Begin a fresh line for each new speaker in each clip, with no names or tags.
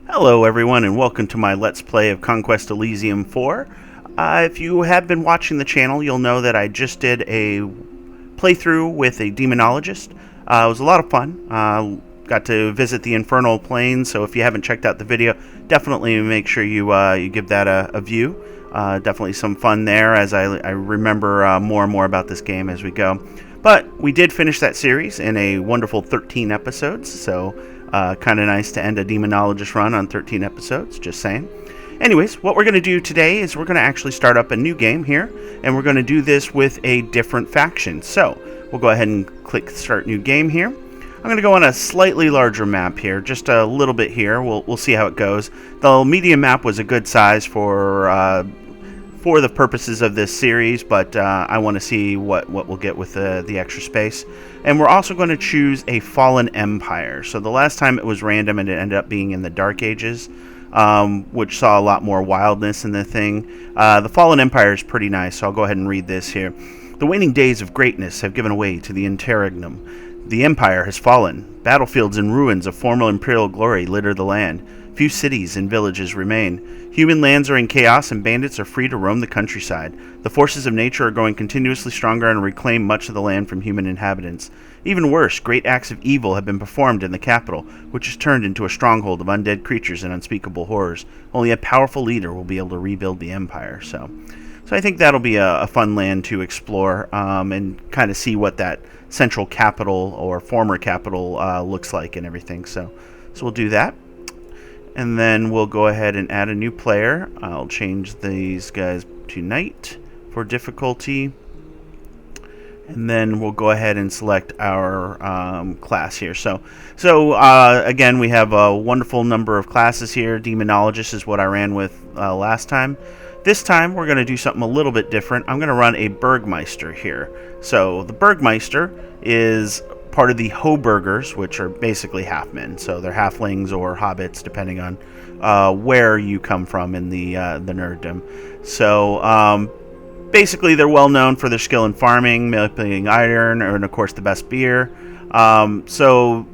Hello everyone and welcome to my Let's Play of Conquest Elysium 4. If you have been watching the channel, you'll know that I just did a playthrough with a demonologist. It was a lot of fun. Got to visit the Infernal Plains, so if you haven't checked out the video, definitely make sure you give that a view. Definitely some fun there as I remember more and more about this game as we go. But we did finish that series in a wonderful 13 episodes, so kind of nice to end a demonologist run on 13 episodes, just saying. Anyways, what we're going to do today is we're going to actually start up a new game here, and we're going to do this with a different faction. So we'll go ahead and click Start New Game here. I'm going to go on a slightly larger map here, just a little bit here. We'll see how it goes. The medium map was a good size for the purposes of this series, but I want to see what we'll get with the extra space. And we're also going to choose a fallen empire. So the last time it was random and it ended up being in the Dark Ages, which saw a lot more wildness in the thing. The fallen empire is pretty nice, so I'll go ahead and read this here. The waning days of greatness have given way to the interregnum. The empire has fallen. Battlefields and ruins of former imperial glory litter the land. Few cities and villages remain. Human lands are in chaos and bandits are free to roam the countryside. The forces of nature are growing continuously stronger and reclaim much of the land from human inhabitants. Even worse, great acts of evil have been performed in the capital, which is turned into a stronghold of undead creatures and unspeakable horrors. Only a powerful leader will be able to rebuild the empire. So I think that'll be a fun land to explore and kind of see what that central capital or former capital looks like and everything. So we'll do that. And then we'll go ahead and add a new player. I'll change these guys to Knight for difficulty. And then we'll go ahead and select our class here. So again, we have a wonderful number of classes here. Demonologist is what I ran with last time. This time, we're going to do something a little bit different. I'm going to run a Burgmeister here. So the Burgmeister is part of the hoburghers, which are basically half-men. So they're halflings or hobbits, depending on where you come from in the nerddom. So basically, they're well known for their skill in farming, manipulating iron, and of course the best beer. So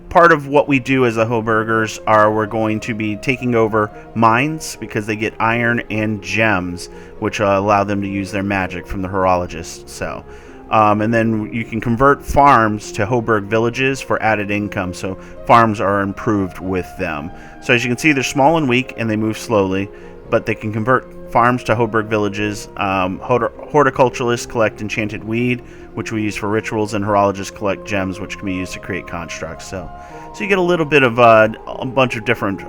part of what we do as the hoburghers are we're going to be taking over mines because they get iron and gems, which allow them to use their magic from the horologists. So. And then you can convert farms to hoburg villages for added income, so farms are improved with them. So as you can see, they're small and weak and they move slowly, but they can convert farms to hoburg villages. Horticulturalists collect enchanted weed, which we use for rituals, and horologists collect gems, which can be used to create constructs. So you get a little bit of a bunch of different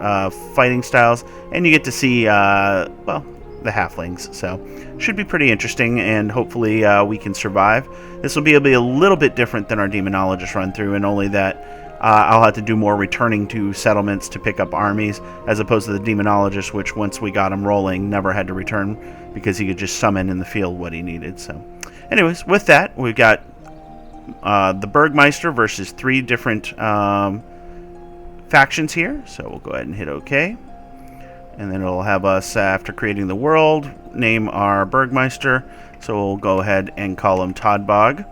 fighting styles, and you get to see, well, the halflings. So should be pretty interesting, and hopefully we can survive. This will be a little bit different than our demonologist run through, and only that I'll have to do more returning to settlements to pick up armies, as opposed to the demonologist, which once we got him rolling never had to return because he could just summon in the field what he needed. So anyways, with that, we've got the Burgmeister versus 3 different factions here. So we'll go ahead and hit OK. And then it'll have us, after creating the world, name our Burgmeister. So we'll go ahead and call him Todbog.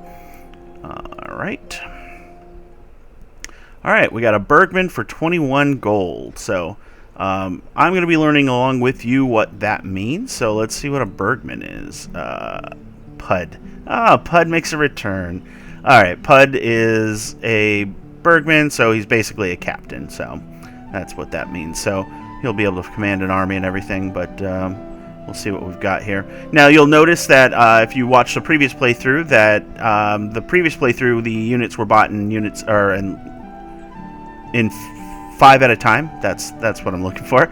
Alright. Alright, we got a Bergman for 21 gold. So I'm going to be learning along with you what that means. So let's see what a Bergman is. Pud. Pud makes a return. Alright, Pud is a Bergman, so he's basically a captain. So that's what that means. So he'll be able to command an army and everything, but we'll see what we've got here. Now, you'll notice that if you watch the previous playthrough, that the units were bought in units, or in 5 at a time. That's what I'm looking for.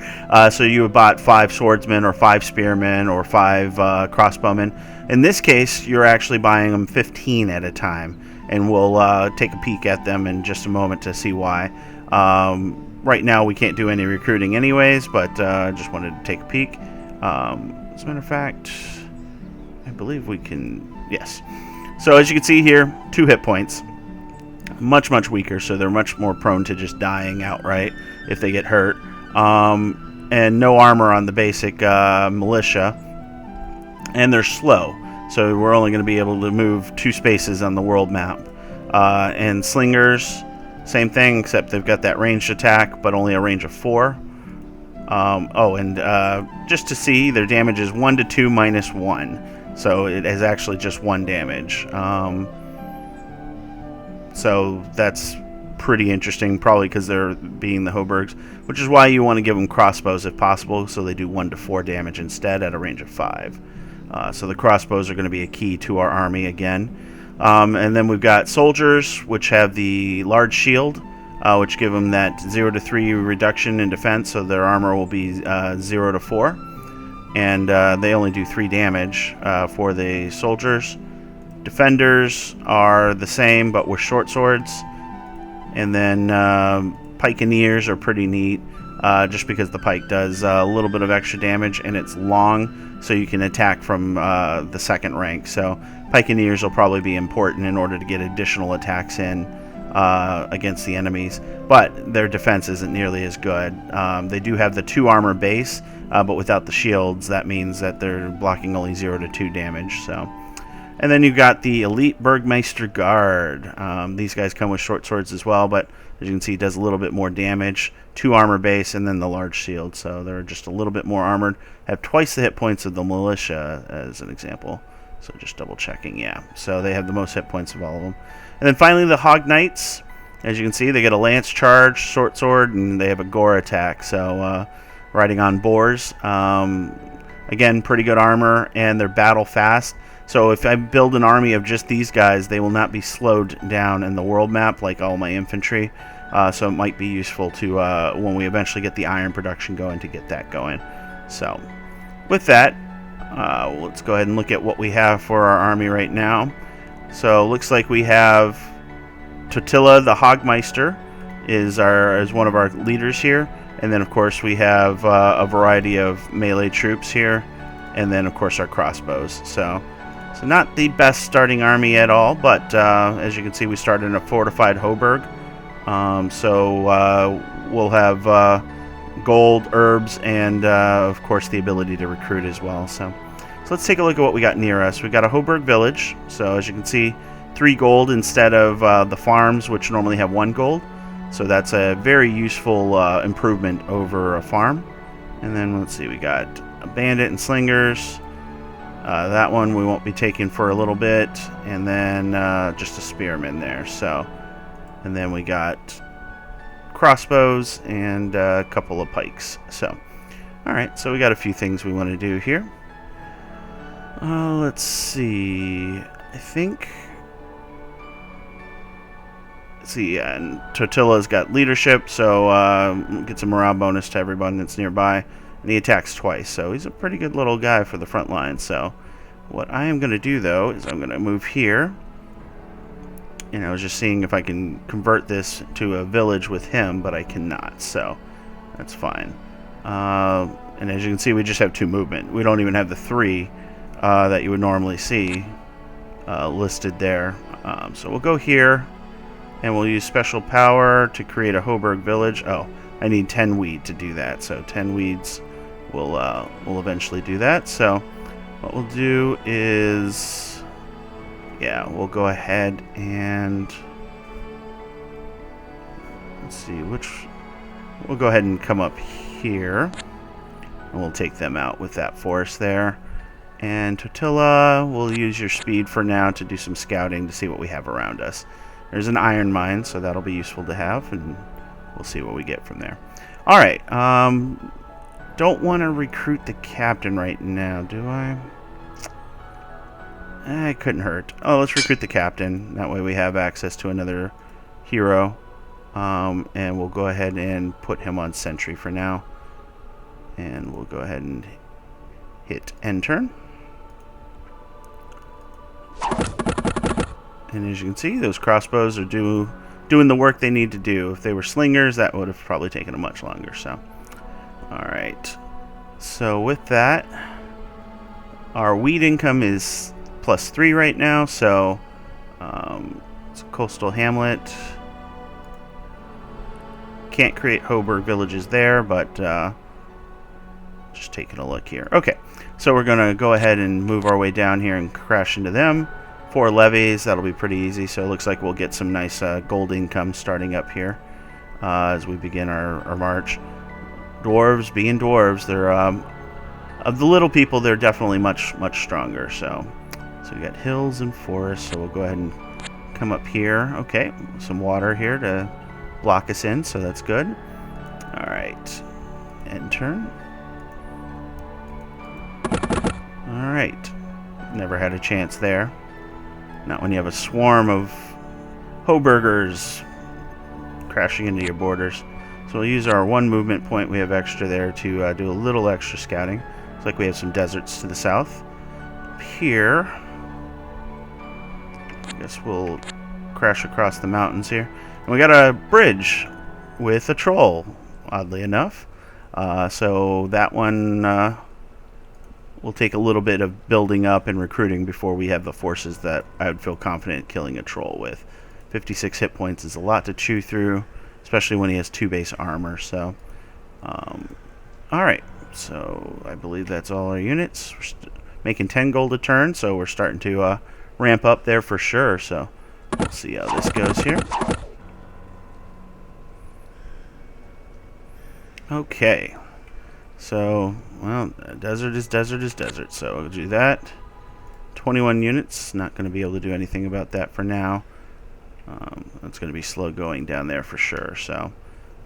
So you bought 5 swordsmen, or 5 spearmen, or 5 crossbowmen. In this case, you're actually buying them 15 at a time, and we'll take a peek at them in just a moment to see why. Right now, we can't do any recruiting anyways, but I just wanted to take a peek. As a matter of fact, I believe we can... Yes. So as you can see here, 2 hit points. Much weaker, so they're much more prone to just dying outright if they get hurt. And no armor on the basic militia. And they're slow, so we're only going to be able to move 2 spaces on the world map. And slingers... Same thing, except they've got that ranged attack, but only a range of 4. Oh, and just to see, their damage is 1 to 2 minus 1. So it is actually just 1 damage. So that's pretty interesting, probably because they're being the hoburghers, which is why you want to give them crossbows if possible, so they do 1 to 4 damage instead at a range of 5. So the crossbows are going to be a key to our army again. And then we've got soldiers, which have the large shield, which give them that 0 to 3 reduction in defense, so their armor will be 0 to 4. And they only do 3 damage for the soldiers. Defenders are the same, but with short swords. And then pikeneers are pretty neat, just because the pike does a little bit of extra damage, and it's long, so you can attack from the second rank. So pikeneers will probably be important in order to get additional attacks in against the enemies, but their defense isn't nearly as good. They do have the 2 armor base, but without the shields, that means that they're blocking only 0 to 2 damage. So. And then you've got the elite Burgmeister guard. These guys come with short swords as well, but as you can see, it does a little bit more damage. 2 armor base, and then the large shield, so they're just a little bit more armored. Have twice the hit points of the militia, as an example. So just double checking, yeah. So they have the most hit points of all of them. And then finally, the Hog Knights. As you can see, they get a lance charge, short sword, and they have a gore attack. So riding on boars. Again, pretty good armor, and they're battle fast. So if I build an army of just these guys, they will not be slowed down in the world map like all my infantry. So it might be useful to, when we eventually get the iron production going, to get that going. So with that, let's go ahead and look at what we have for our army right now. So it looks like we have Totila the Hogmeister is one of our leaders here. And then, of course, we have a variety of melee troops here. And then, of course, our crossbows. So not the best starting army at all, but as you can see, we started in a fortified hoburg. We'll have gold, herbs, and of course the ability to recruit as well. So let's take a look at what we got near us. We've got a hoburg village. So as you can see, 3 gold instead of the farms, which normally have 1 gold. So that's a very useful improvement over a farm. And then let's see, we got a bandit and slingers. That one we won't be taking for a little bit, and then just a spearman there. So, and then we got crossbows and a couple of pikes. So, all right. So we got a few things we want to do here. Let's see. I think. Let's see. And Totila's got leadership, so gets a morale bonus to everyone that's nearby. And he attacks twice, so he's a pretty good little guy for the front line. So what I am going to do, though, is I'm going to move here. And I was just seeing if I can convert this to a village with him, but I cannot, so that's fine. And as you can see, we just have 2 movement. We don't even have the 3 that you would normally see listed there. So we'll go here, and we'll use special power to create a hoburg village. Oh, I need 10 weed to do that, so 10 weeds will eventually do that. So what we'll do is, yeah, we'll go ahead and let's see we'll go ahead and come up here, and we'll take them out with that forest there. And Totila, we'll use your speed for now to do some scouting to see what we have around us. There's an iron mine, so that'll be useful to have, and we'll see what we get from there. All right. Don't want to recruit the captain right now, do I? It couldn't hurt. Oh, let's recruit the captain. That way we have access to another hero. And we'll go ahead and put him on sentry for now. And we'll go ahead and hit end turn. And as you can see, those crossbows are doing the work they need to do. If they were slingers, that would have probably taken them much longer. So, all right. So with that, our wheat income is +3 right now. So it's a coastal hamlet. Can't create hoburg villages there, but just taking a look here. Okay, so we're gonna go ahead and move our way down here and crash into them. 4 levies, that'll be pretty easy. So it looks like we'll get some nice gold income starting up here as we begin our march. dwarves being dwarves, they're of the little people, they're definitely much stronger. So we got hills and forests. So we'll go ahead and come up here. Okay, some water here to block us in, so that's good. All right, end turn. All right, never had a chance there. Not when you have a swarm of hoburghers crashing into your borders. So we'll use our 1 movement point we have extra there to do a little extra scouting. Looks like we have some deserts to the south. Up here, I guess we'll crash across the mountains here. And we got a bridge with a troll, oddly enough. So that one will take a little bit of building up and recruiting before we have the forces that I would feel confident killing a troll with. 56 hit points is a lot to chew through, especially when he has 2 base armor. So, alright, so I believe that's all our units. We're making 10 gold a turn, so we're starting to ramp up there for sure. So we'll see how this goes here. Okay, so, well, desert is desert is desert, so we'll do that. 21 units, not going to be able to do anything about that for now. It's going to be slow going down there for sure. So,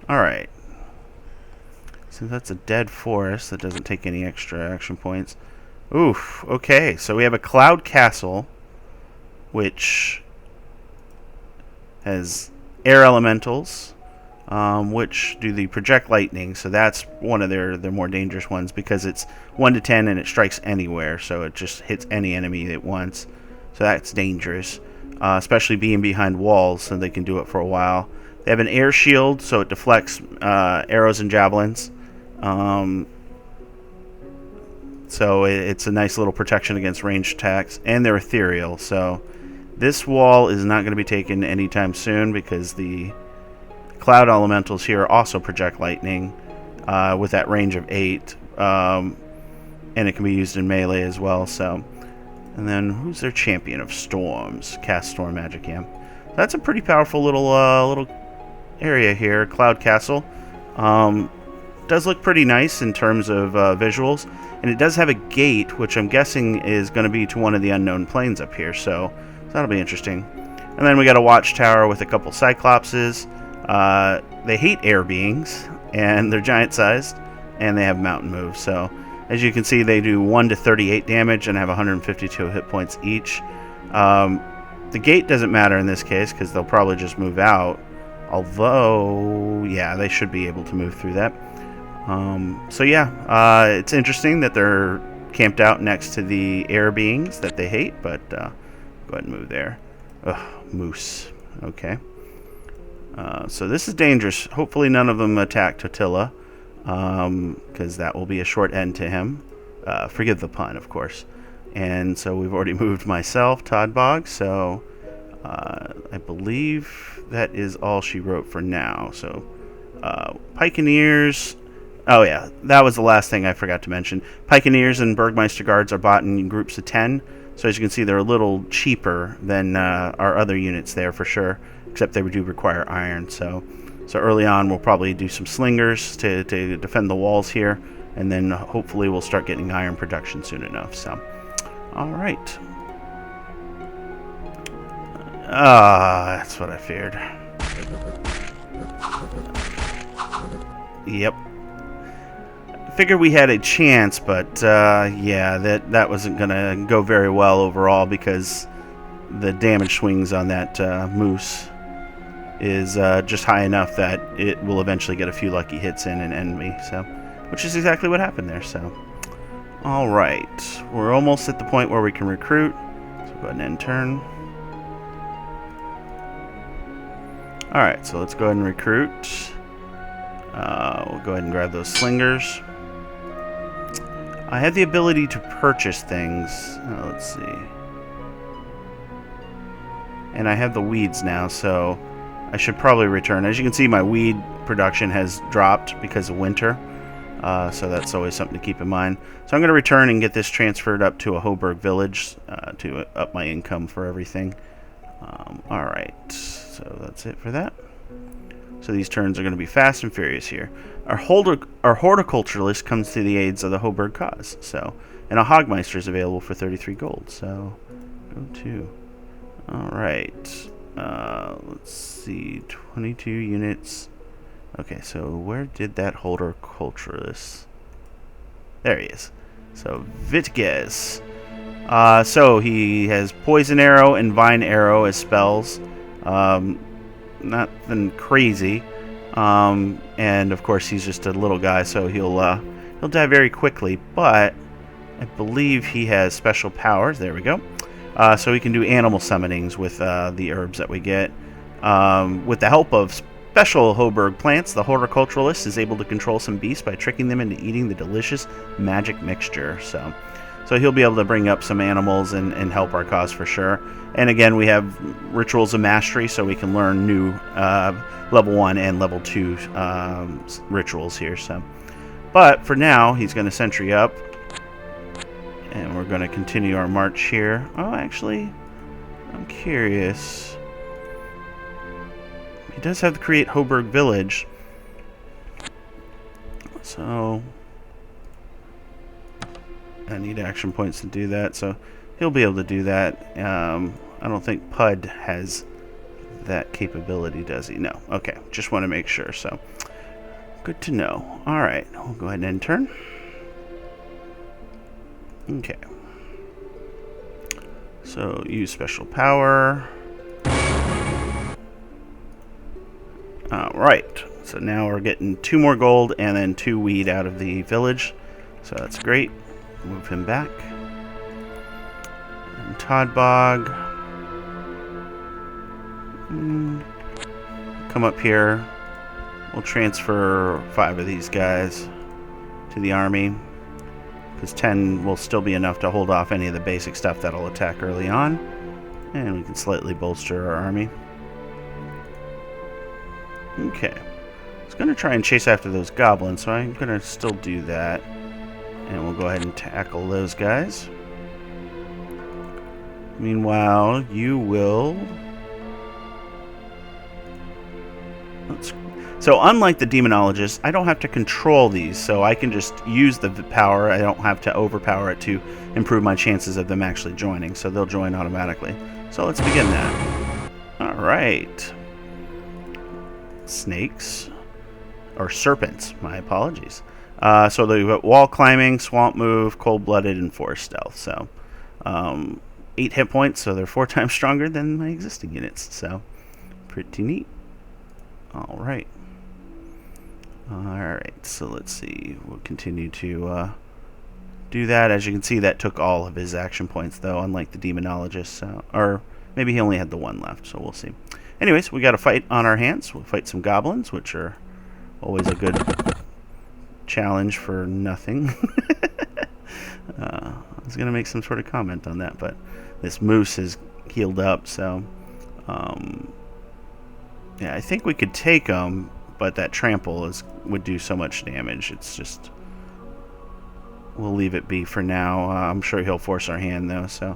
alright. Since that's a dead forest, that doesn't take any extra action points. Oof, okay, so we have a cloud castle, which has air elementals, which do the project lightning. So that's one of their more dangerous ones, because it's 1 to 10 and it strikes anywhere, so it just hits any enemy at once. So that's dangerous. Especially being behind walls, so they can do it for a while. They have an air shield, so it deflects arrows and javelins. So it's a nice little protection against ranged attacks, and they're ethereal. So this wall is not going to be taken anytime soon, because the cloud elementals here also project lightning with that range of 8, and it can be used in melee as well. So. And then, who's their champion of storms? Cast storm magic, yeah. That's a pretty powerful little area here, Cloud Castle. Does look pretty nice in terms of visuals, and it does have a gate, which I'm guessing is going to be to one of the unknown planes up here. So that'll be interesting. And then we got a watchtower with a couple cyclopses. They hate air beings, and they're giant-sized, and they have mountain moves. So. As you can see, they do 1 to 38 damage and have 152 hit points each. The gate doesn't matter in this case, because they'll probably just move out. Although, yeah, they should be able to move through that. So yeah, it's interesting that they're camped out next to the air beings that they hate, but go ahead and move there. Ugh, moose. Okay. So this is dangerous. Hopefully none of them attack Totila. Because that will be a short end to him. Forgive the pun, of course. And so we've already moved myself, Toddbog, so I believe that is all she wrote for now. So Pikeneers... Oh yeah, that was the last thing I forgot to mention. Pikeneers and Burgmeister guards are bought in groups of 10. So as you can see, they're a little cheaper than our other units there for sure, except they do require iron. So early on, we'll probably do some slingers to defend the walls here, and then hopefully we'll start getting iron production soon enough. So, all right. That's what I feared. Yep. Figured we had a chance, but yeah, that wasn't gonna go very well overall, because the damage swings on that moose is just high enough that it will eventually get a few lucky hits in and end me. So, which is exactly what happened there. So, all right, we're almost at the point where we can recruit. So go ahead and end turn. All right, so let's go ahead and recruit. We'll go ahead and grab those slingers. I have the ability to purchase things. Let's see. And I have the weeds now, so I should probably return. As you can see, my weed production has dropped because of winter. So that's always something to keep in mind. So I'm going to return and get this transferred up to a hoburg village to up my income for everything. Alright, so that's it for that. So these turns are going to be fast and furious here. Our horticulturalist comes to the aids of the Hoburg cause. So, and a Hogmeister is available for 33 gold. So, go to. All right. Let's see. 22 units. Okay, so where did that horticulturalist? There he is. So, Vitges. So he has Poison Arrow and Vine Arrow as spells. Nothing crazy. And of course he's just a little guy, so he'll die very quickly, but I believe he has special powers. There we go. So he can do animal summonings with the herbs that we get. With the help of special Hoburg plants, the horticulturalist is able to control some beasts by tricking them into eating the delicious magic mixture. So he'll be able to bring up some animals and help our cause for sure. And again, we have Rituals of Mastery, so we can learn new level 1 and level 2 rituals here. But for now, he's going to sentry up. And we're going to continue our march here. Oh, actually, I'm curious. He does have to create Hoburg Village. So I need action points to do that, so he'll be able to do that. I don't think Pud has that capability, does he? No. Okay, just want to make sure, so good to know. Alright, we'll go ahead and end turn. Okay. So, use special power. Alright, so now we're getting 2 more gold and then 2 weed out of the village, so that's great. Move him back. And Toddbog. Come up here. We'll transfer 5 of these guys to the army, because 10 will still be enough to hold off any of the basic stuff that'll attack early on. And we can slightly bolster our army. Okay. I was going to try and chase after those goblins, so I'm going to still do that. And we'll go ahead and tackle those guys. Meanwhile, you will... So unlike the Demonologist, I don't have to control these, so I can just use the power. I don't have to overpower it to improve my chances of them actually joining, so they'll join automatically. So let's begin that. Alright. Snakes. Or serpents, my apologies. So they've got wall climbing, swamp move, cold-blooded, and forest stealth. So 8 hit points, so they're 4 times stronger than my existing units. So pretty neat. Alright. Alright, so let's see. We'll continue to do that. As you can see, that took all of his action points, though, unlike the Demonologist. Or maybe he only had the 1 left, so we'll see. Anyways, we got a fight on our hands. We'll fight some goblins, which are always a good challenge for nothing. I was going to make some sort of comment on that, but this moose is healed up, so yeah, I think we could take him, but that trample would do so much damage. It's just, we'll leave it be for now. I'm sure he'll force our hand, though, so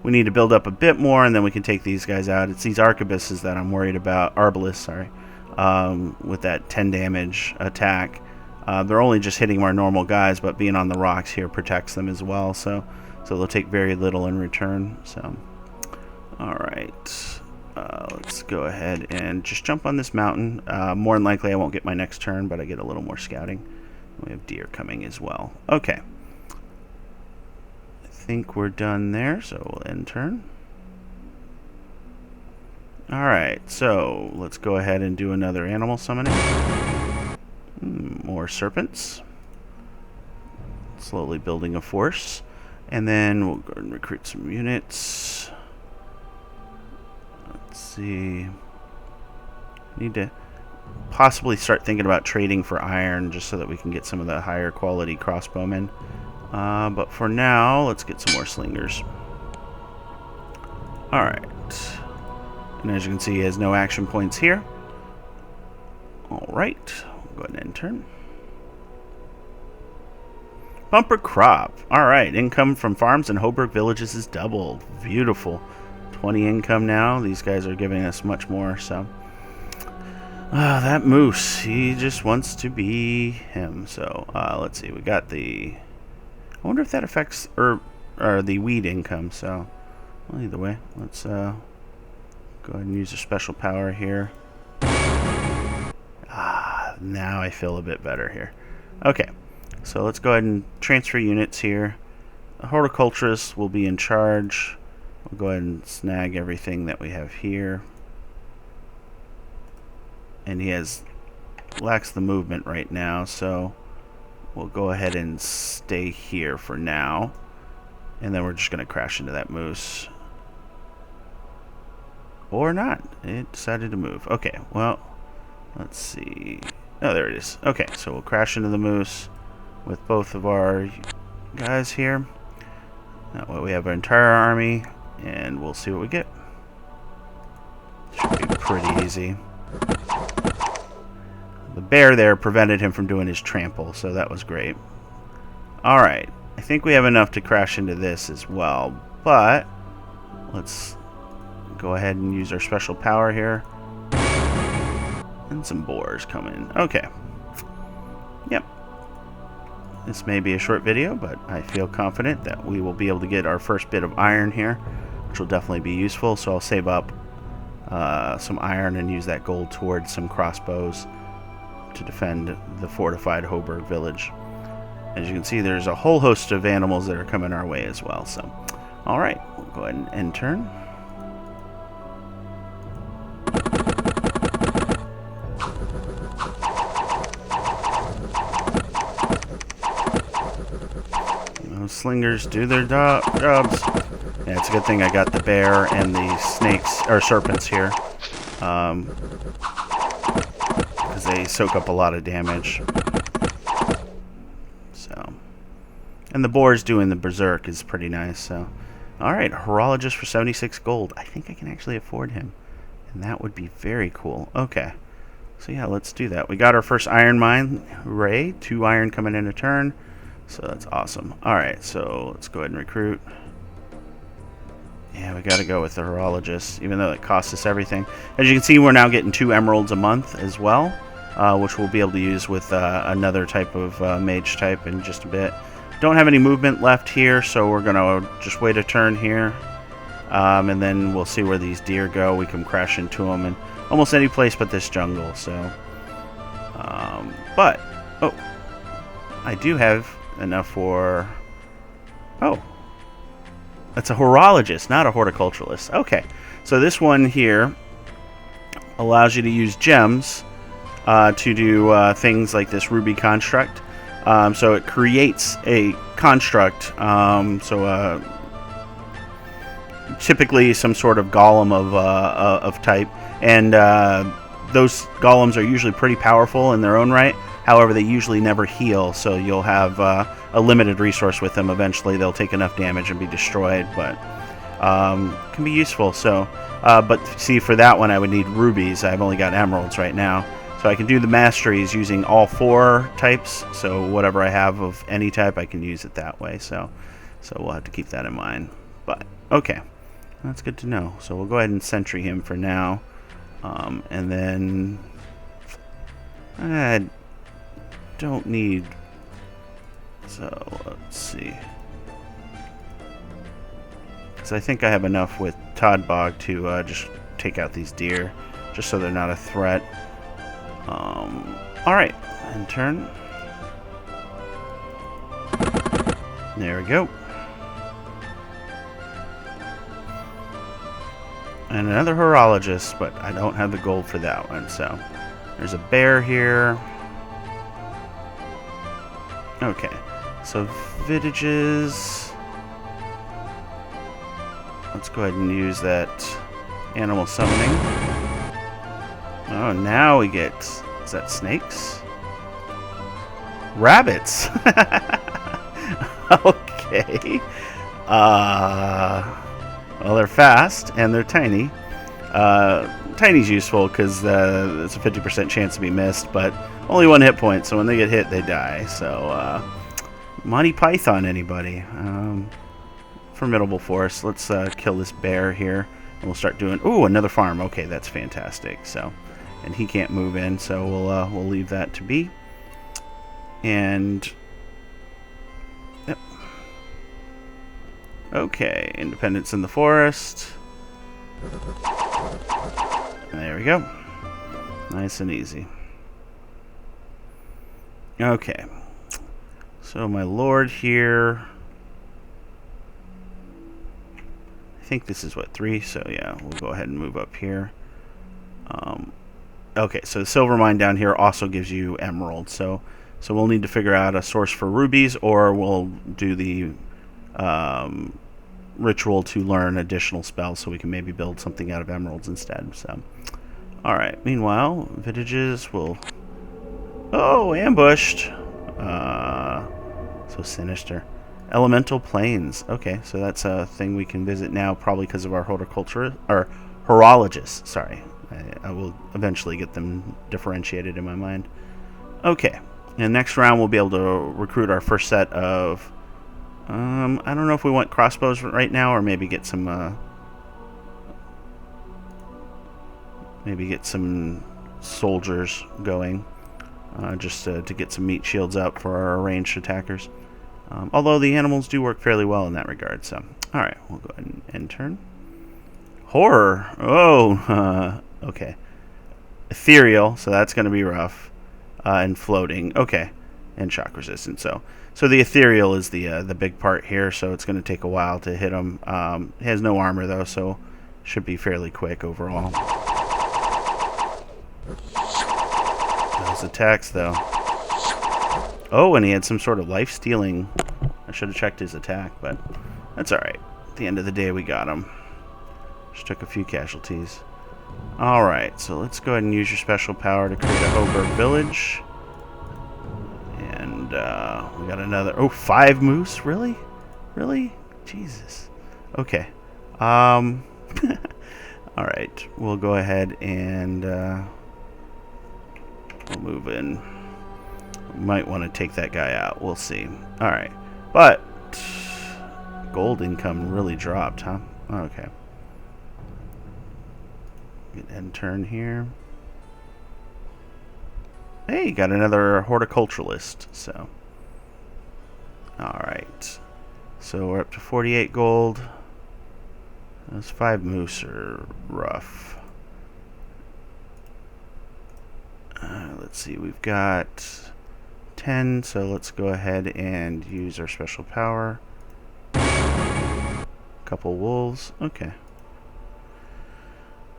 we need to build up a bit more, and then we can take these guys out. It's these arquebuses that I'm worried about. Arbalists, sorry. With that 10 damage attack. They're only just hitting our normal guys, but being on the rocks here protects them as well, so they'll take very little in return. So, alright. Let's go ahead and just jump on this mountain. More than likely I won't get my next turn, but I get a little more scouting. We have deer coming as well. Okay. I think we're done there, so we'll end turn. Alright, so let's go ahead and do another animal summoning. More serpents. Slowly building a force. And then we'll go and recruit some units. Let's see. Need to possibly start thinking about trading for iron just so that we can get some of the higher quality crossbowmen. But for now, let's get some more slingers. Alright. And as you can see, he has no action points here. Alright. We'll go ahead and end turn. Bumper crop. Alright. Income from farms and Hoburg villages is doubled. Beautiful. 20 income now. These guys are giving us much more, so. That moose, he just wants to be him. So, let's see. We got the... I wonder if that affects or the weed income. So, well, either way, let's go ahead and use a special power here. Now I feel a bit better here. Okay, so let's go ahead and transfer units here. The horticulturist will be in charge. We'll go ahead and snag everything that we have here. And he lacks the movement right now, so we'll go ahead and stay here for now. And then we're just going to crash into that moose. Or not. It decided to move. Okay, well, let's see. Oh, there it is. Okay, so we'll crash into the moose with both of our guys here. That way we have our entire army, and we'll see what we get. Should be pretty easy. The bear there prevented him from doing his trample, so that was great. Alright, I think we have enough to crash into this as well, but let's go ahead and use our special power here. And some boars coming. Okay. Yep. This may be a short video, but I feel confident that we will be able to get our first bit of iron here, which will definitely be useful, so I'll save up some iron and use that gold towards some crossbows to defend the fortified Hoburg village. As you can see, there's a whole host of animals that are coming our way as well. So, alright, we'll go ahead and end turn. Those slingers do their jobs. Yeah, it's a good thing I got the bear and the snakes, or serpents here. Because they soak up a lot of damage. So, and the boars doing the berserk is pretty nice. So, alright, horologist for 76 gold. I think I can actually afford him. And that would be very cool. Okay. So yeah, let's do that. We got our first iron mine. Hooray. 2 iron coming in a turn. So that's awesome. Alright, so let's go ahead and recruit. Yeah, we got to go with the horologist, even though it costs us everything. As you can see, we're now getting 2 emeralds a month as well, which we'll be able to use with another type of mage type in just a bit. Don't have any movement left here, so we're going to just wait a turn here. And then we'll see where these deer go. We can crash into them in almost any place but this jungle. So, but, oh, I do have enough for, oh, that's a horologist, not a horticulturalist. Okay, so this one here allows you to use gems to do things like this ruby construct. So it creates a construct, typically some sort of golem of type, and those golems are usually pretty powerful in their own right. However, they usually never heal, so you'll have a limited resource with them. Eventually, they'll take enough damage and be destroyed, but can be useful. So, but see, for that one, I would need rubies. I've only got emeralds right now, so I can do the masteries using all 4 types. So whatever I have of any type, I can use it that way. So we'll have to keep that in mind. But okay, that's good to know. So we'll go ahead and sentry him for now, and then I don't need. So let's see, because I think I have enough with Todbog to just take out these deer, just so they're not a threat. Alright, end turn. There we go. And another horologist, but I don't have the gold for that one. So there's a bear here. Okay, so vintages. Let's go ahead and use that animal summoning. Oh, now we get, is that snakes? Rabbits. Okay. Well, they're fast and they're tiny. Tiny's useful because it's a 50% chance to be missed, but only 1 hit point, so when they get hit, they die. So, Monty Python, anybody? Formidable force. Let's kill this bear here, and we'll start doing... Ooh, another farm. Okay, that's fantastic. So, and he can't move in, so we'll leave that to be. And yep. Okay, independence in the forest. There we go. Nice and easy. Okay. So my lord here, I think this is what, 3? So yeah, we'll go ahead and move up here. Okay, so the silver mine down here also gives you emeralds. So we'll need to figure out a source for rubies, or we'll do the ritual to learn additional spells so we can maybe build something out of emeralds instead. So, all right. Meanwhile, vintages will. Oh, ambushed. So sinister. Elemental plains. Okay, so that's a thing we can visit now, probably because of our horticulture or horologists. Sorry, I will eventually get them differentiated in my mind. Okay, and next round we'll be able to recruit our first set of. I don't know if we want crossbows right now, or maybe get some. Maybe get some soldiers going, just to get some meat shields up for our ranged attackers. Although the animals do work fairly well in that regard. So, all right, we'll go ahead and end turn. Horror. Oh, okay. Ethereal, so that's going to be rough. And floating. Okay, and shock resistant. So the ethereal is the big part here. So it's going to take a while to hit him. He has no armor though, so should be fairly quick overall. Those attacks though. Oh, and he had some sort of life-stealing. I should have checked his attack, but that's alright. At the end of the day, we got him. Just took a few casualties. Alright, so let's go ahead and use your special power to create a hoburg village. And we got another... Oh, 5 moose? Really? Really? Jesus. Okay. Alright, we'll go ahead and we'll move in. Might want to take that guy out. We'll see. Alright. But gold income really dropped, huh? Okay. Get end turn here. Hey, got another horticulturalist. So. Alright. So we're up to 48 gold. Those 5 moose are rough. Let's see. We've got 10, so let's go ahead and use our special power. Couple wolves. Okay.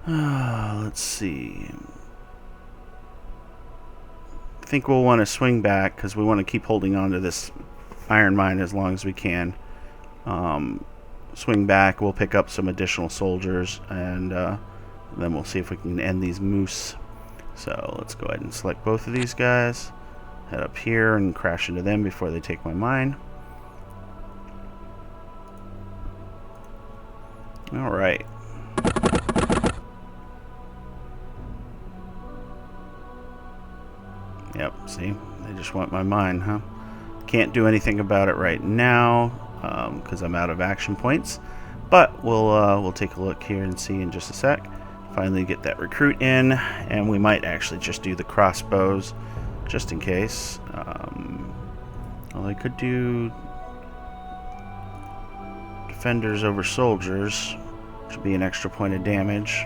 Let's see. I think we'll want to swing back because we want to keep holding on to this iron mine as long as we can. Swing back, we'll pick up some additional soldiers, and then we'll see if we can end these moose. So let's go ahead and select both of these guys. Head up here and crash into them before they take my mine. Alright. Yep, see? They just want my mine, huh? Can't do anything about it right now because I'm out of action points. But we'll take a look here and see in just a sec. Finally get that recruit in, and we might actually just do the crossbows just in case. Well, I could do defenders over soldiers, which would be an extra point of damage.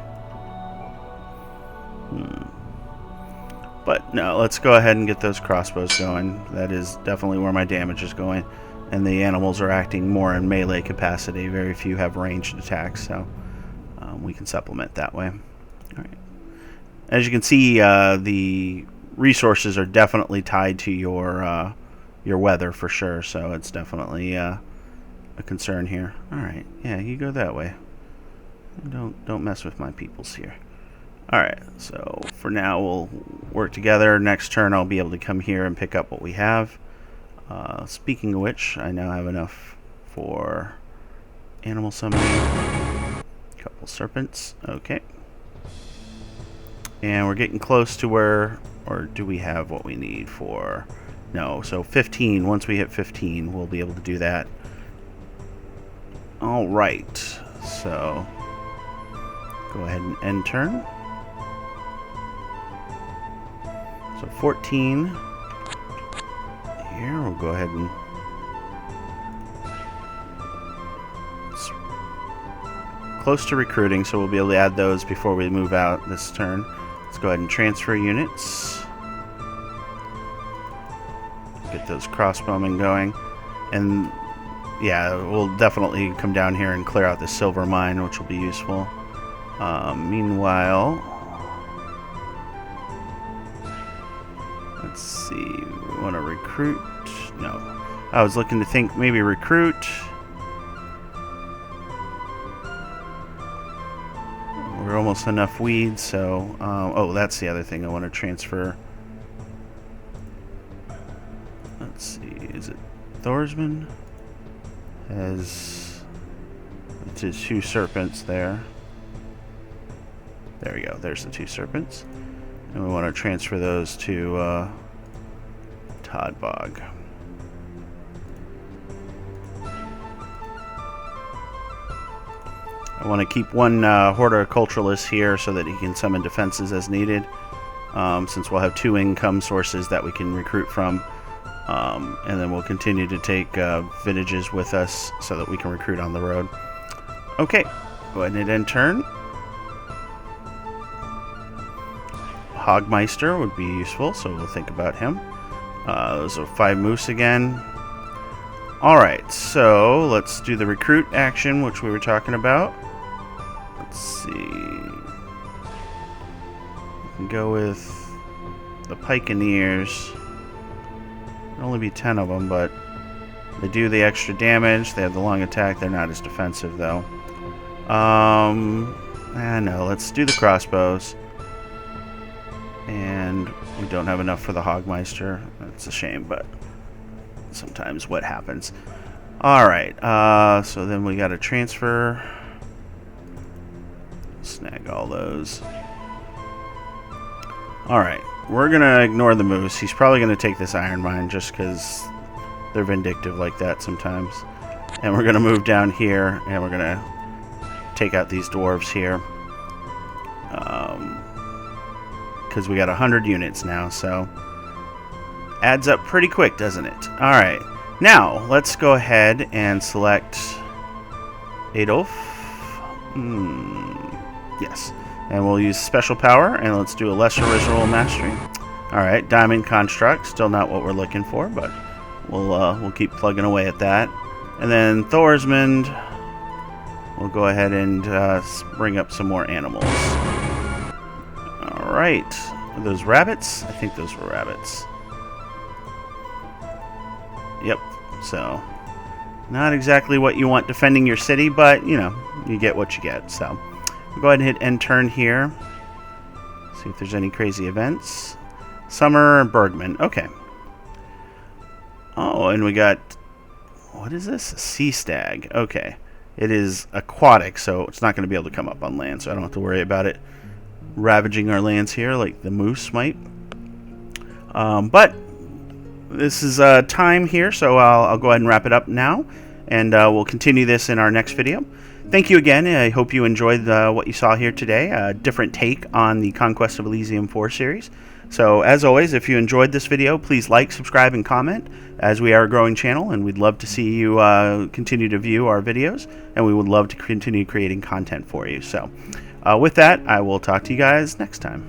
But no, let's go ahead and get those crossbows going. That is definitely where my damage is going. And the animals are acting more in melee capacity. Very few have ranged attacks, so we can supplement that way. All right. As you can see, the resources are definitely tied to your weather for sure, so it's definitely a concern here. All right, yeah, you go that way. Don't mess with my peoples here. All right, so for now we'll work together. Next turn I'll be able to come here and pick up what we have. Speaking of which, I now have enough for animal summoning. A couple serpents. Okay. And we're getting close to where, or do we have what we need for? No, so 15. Once we hit 15, we'll be able to do that. All right. So go ahead and end turn. So 14. Here, we'll go ahead and... It's close to recruiting, so we'll be able to add those before we move out this turn. Let's go ahead and transfer units. Get those crossbowmen going. And yeah, we'll definitely come down here and clear out the silver mine, which will be useful. Meanwhile, let's see, we want to recruit. No, I was looking to think maybe recruit. We're almost enough weeds, so oh, that's the other thing I want to transfer. Let's see, is it Thorsman? Has the two serpents there. There we go, there's the two serpents. And we want to transfer those to Toddbog. I want to keep one horticulturalist here so that he can summon defenses as needed, since we'll have 2 income sources that we can recruit from. And then we'll continue to take vintages with us so that we can recruit on the road. Okay, go ahead and end turn. Hogmeister would be useful, so we'll think about him. Those are 5 moose again. Alright, so let's do the recruit action, which we were talking about. Let's see. We can go with the Pikeneers. There'll only be 10 of them, but they do the extra damage. They have the long attack. They're not as defensive, though. No, let's do the crossbows. And we don't have enough for the Hogmeister. That's a shame, but sometimes what happens. Alright, so then we gotta transfer. Snag all those. Alright, we're gonna ignore the moose. He's probably gonna take this iron mine just because they're vindictive like that sometimes. And we're gonna move down here and we're gonna take out these dwarves here. Because we got 100 units now, so adds up pretty quick, doesn't it? Alright, now let's go ahead and select Adolf. Yes, and we'll use special power, and let's do a lesser ritual mastery. Alright, diamond construct, still not what we're looking for, but we'll keep plugging away at that. And then Thorsmond, we'll go ahead and bring up some more animals. Alright, are those rabbits? I think those were rabbits. Yep, so not exactly what you want defending your city, but you know, you get what you get. So we'll go ahead and hit end turn here. See if there's any crazy events. Summer and Bergman. Okay. Oh, and we got, what is this? A sea stag. Okay. It is aquatic, so it's not going to be able to come up on land, so I don't have to worry about it ravaging our lands here like the moose might. But this is time here, so I'll go ahead and wrap it up now, and we'll continue this in our next video. Thank you again. I hope you enjoyed what you saw here today, a different take on the Conquest of Elysium 4 series. So as always, if you enjoyed this video, please like, subscribe, and comment, as we are a growing channel, and we'd love to see you continue to view our videos, and we would love to continue creating content for you. So with that, I will talk to you guys next time.